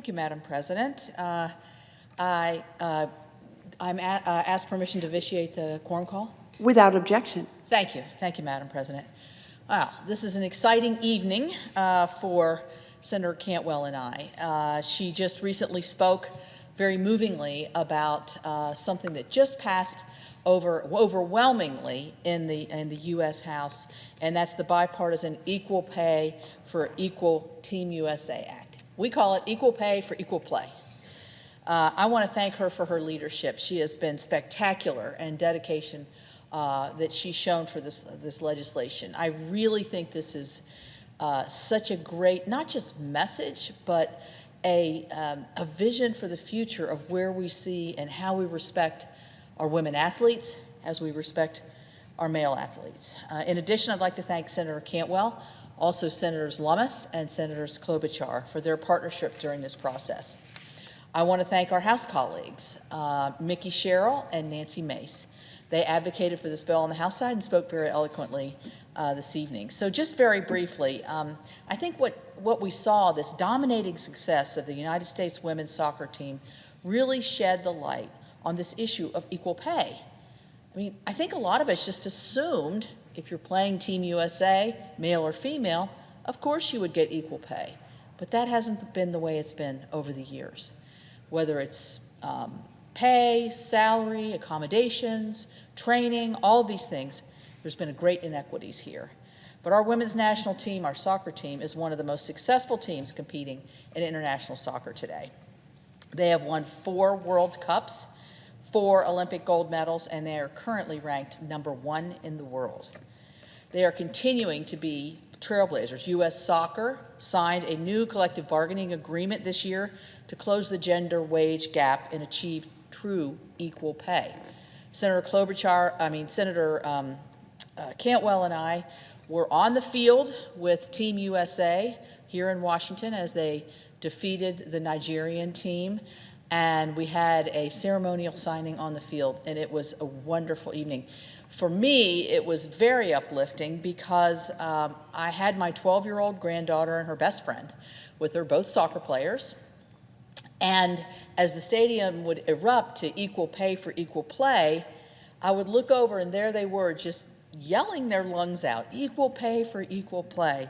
Thank you, Madam President. I'm asked permission to vitiate the quorum call. Without objection. Thank you, Madam President. Wow, this is an exciting evening for Senator Cantwell and I. She just recently spoke very movingly about something that just passed overwhelmingly in the U.S. House, and that's the bipartisan Equal Pay for Equal Team USA Act. We call it Equal Pay for Equal Play. I want to thank her for her leadership. She has been spectacular and dedication that she's shown for this legislation. I really think this is such a great, not just message, but a vision for the future of where we see and how we respect our women athletes as we respect our male athletes. In addition, I'd like to thank Senator Cantwell, also Senators Lummis and Senators Klobuchar for their partnership during this process. I want to thank our House colleagues, Mickey Sherrill and Nancy Mace. They advocated for this bill on the House side and spoke very eloquently this evening. So just very briefly, I think what we saw, this dominating success of the United States women's soccer team, really shed the light on this issue of equal pay. I mean, I think a lot of us just assumed if you're playing Team USA, male or female, of course you would get equal pay. But that hasn't been the way it's been over the years. Whether it's pay, salary, accommodations, training, all of these things, there's been a great inequities here. But our women's national team, our soccer team, is one of the most successful teams competing in international soccer today. They have won 4 World Cups, 4 Olympic gold medals, and they are currently ranked #1 in the world. They are continuing to be trailblazers. U.S. Soccer signed a new collective bargaining agreement this year to close the gender wage gap and achieve true equal pay. Senator Cantwell and I were on the field with Team USA here in Washington as they defeated the Nigerian team, and we had a ceremonial signing on the field, and it was a wonderful evening. For me, it was very uplifting because I had my 12-year-old granddaughter and her best friend with her, both soccer players. And as the stadium would erupt to equal pay for equal play, I would look over and there they were just yelling their lungs out, equal pay for equal play.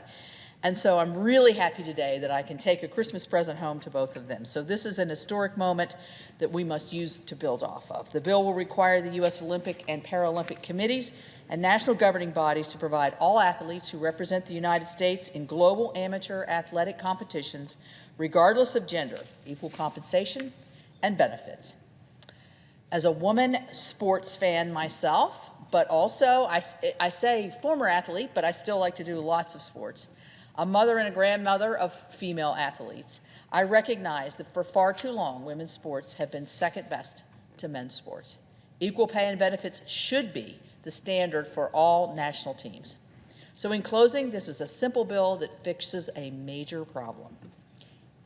And so I'm really happy today that I can take a Christmas present home to both of them. So this is an historic moment that we must use to build off of. The bill will require the U.S. Olympic and Paralympic committees and national governing bodies to provide all athletes who represent the United States in global amateur athletic competitions, regardless of gender, equal compensation and benefits. As a woman sports fan myself, but also, I say former athlete, but I still like to do lots of sports, a mother and a grandmother of female athletes, I recognize that for far too long, women's sports have been second best to men's sports. Equal pay and benefits should be the standard for all national teams. So in closing, this is a simple bill that fixes a major problem.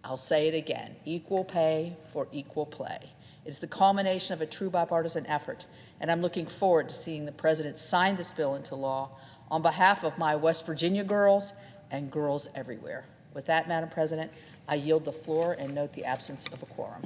I'll say it again, equal pay for equal play. It's the culmination of a true bipartisan effort, and I'm looking forward to seeing the President sign this bill into law on behalf of my West Virginia girls and girls everywhere. With that, Madam President, I yield the floor and note the absence of a quorum.